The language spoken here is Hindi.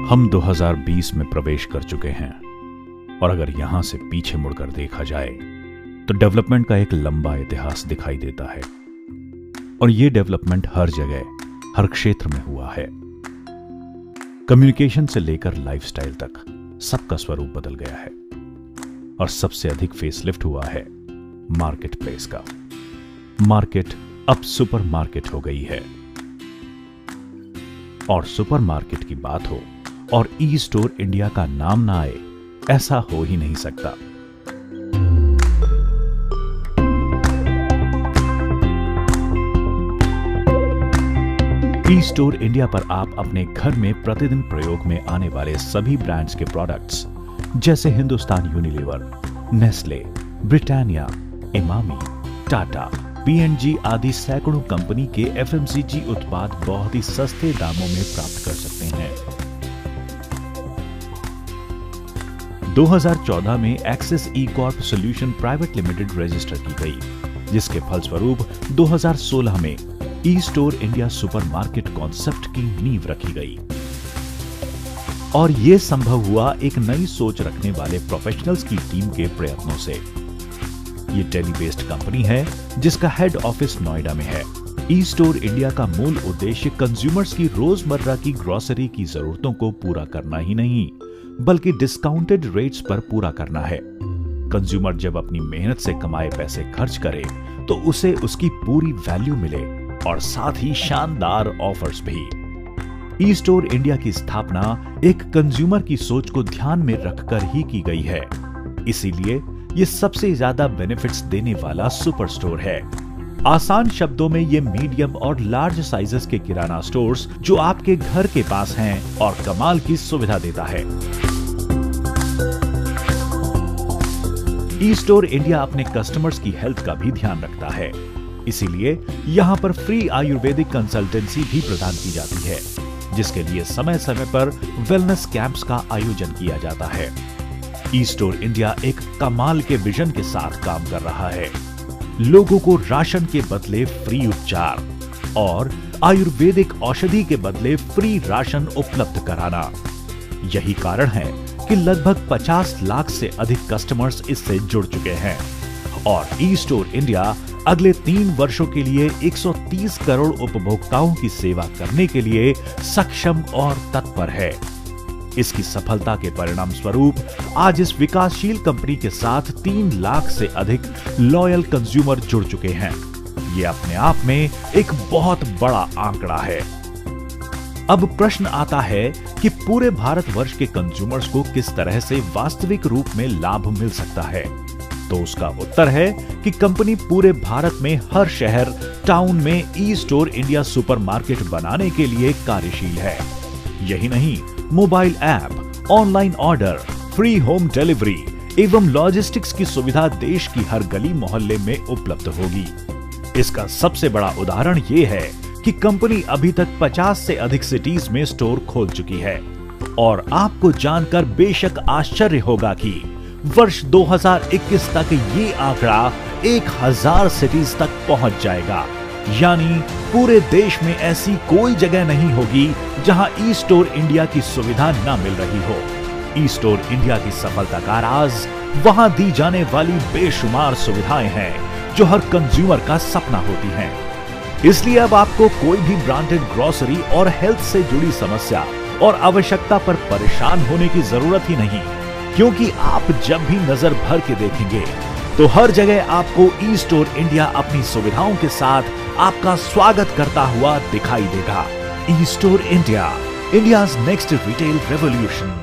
हम 2020 में प्रवेश कर चुके हैं और अगर यहां से पीछे मुड़कर देखा जाए तो डेवलपमेंट का एक लंबा इतिहास दिखाई देता है और यह डेवलपमेंट हर जगह, हर क्षेत्र में हुआ है। कम्युनिकेशन से लेकर लाइफस्टाइल तक सबका स्वरूप बदल गया है और सबसे अधिक फेसलिफ्ट हुआ है मार्केट प्लेस का। मार्केट अब सुपर मार्केट हो गई है और सुपर मार्केट की बात हो और ई स्टोर इंडिया का नाम ना आए, ऐसा हो ही नहीं सकता। ई स्टोर इंडिया पर आप अपने घर में प्रतिदिन प्रयोग में आने वाले सभी ब्रांड्स के प्रोडक्ट्स जैसे Hindustan Unilever, Nestle, Britannia, Emami, Tata, P&G आदि सैकड़ों कंपनी के FMCG उत्पाद बहुत ही सस्ते दामों में प्राप्त कर सकते हैं। 2014 में access e corp solution private limited register की गई, जिसके फलस्वरूप 2016 में e store India supermarket concept की नींव रखी गई और यह संभव हुआ एक नई सोच रखने वाले प्रोफेशनल्स की टीम के प्रयत्नों से। ये टेली बेस्ड कंपनी है जिसका हेड ऑफिस नोएडा में है। ई स्टोर इंडिया का मूल उद्देश्य कंज्यूमर्स की रोजमर्रा की ग्रोसरी की जरूरतों को पूरा करना ही नहीं, बल्कि डिस्काउंटेड रेट्स पर पूरा करना है। कंज्यूमर जब अपनी मेहनत से कमाए पैसे खर्च करे तो उसे उसकी पूरी वैल्यू मिले और साथ ही शानदार ऑफर्स भी। ई स्टोर इंडिया की स्थापना एक कंज्यूमर की सोच को ध्यान में रखकर ही की गई है, इसीलिए ये सबसे ज्यादा बेनिफिट्स देने वाला सुपर स्टोर है। आसान शब्दों में ये मीडियम और लार्ज साइजेस के किराना स्टोर्स जो आपके घर के पास हैं और कमाल की सुविधा देता है। ई स्टोर इंडिया अपने कस्टमर्स की हेल्थ का भी ध्यान रखता है, इसीलिए यहाँ पर फ्री आयुर्वेदिक कंसल्टेंसी भी प्रदान की जाती है, जिसके लिए समय समय पर वेलनेस कैंप्स का आयोजन किया जाता है। ई स्टोर इंडिया एक कमाल के विजन के साथ काम कर रहा है। लोगों को राशन के बदले फ्री उपचार और आयुर्वेदिक औषधि के बदले फ्री राशन उपलब्ध कराना। यही कारण है कि लगभग 50 लाख से अधिक कस्टमर्स इससे जुड़ चुके हैं और ई स्टोर इंडिया अगले 3 वर्षों के लिए 130 करोड़ उपभोक्ताओं की सेवा करने के लिए सक्षम और तत्पर है। इसकी सफलता के परिणाम स्वरूप आज इस विकासशील कंपनी के साथ 3 लाख से अधिक लॉयल कंज्यूमर जुड़ चुके हैं। ये अपने आप में एक बहुत बड़ा आंकड़ा है। अब प्रश्न आता है कि पूरे भारतवर्ष के कंज्यूमर्स को किस तरह से वास्तविक रूप में लाभ मिल सकता है, तो उसका उत्तर है कि कंपनी पूरे भारत में हर शहर, टाउन में ई स्टोर इंडिया सुपरमार्केट बनाने के लिए कार्यशील है। यही नहीं, mobile app, online order, free home delivery एवं लॉजिस्टिक्स की सुविधा देश की हर गली मोहल्ले में उपलब्ध होगी। इसका सबसे बड़ा उदाहरण यह है कि कंपनी अभी तक 50 से अधिक सिटीज में स्टोर खोल चुकी है और आपको जानकर बेशक आश्चर्य होगा कि वर्ष 2021 तक ये आंकड़ा 1000 सिटीज तक पहुंच जाएगा। यानी पूरे देश में ऐसी कोई जगह नहीं होगी जहां ई स्टोर इंडिया की सुविधा ना मिल रही हो। ई स्टोर इंडिया की सफलता का राज वहां दी जाने वाली बेशुमार सुविधाएं हैं जो हर कंज्यूमर का सपना होती हैं। इसलिए अब आपको कोई भी ब्रांडेड ग्रोसरी और हेल्थ से जुड़ी समस्या और आवश्यकता पर परेशान होने की जरूरत ही नहीं, क्योंकि आप जब भी नजर भर के देखेंगे तो हर जगह आपको ई स्टोर इंडिया अपनी सुविधाओं के साथ आपका स्वागत करता हुआ दिखाई देगा। ई store India, India's next retail revolution.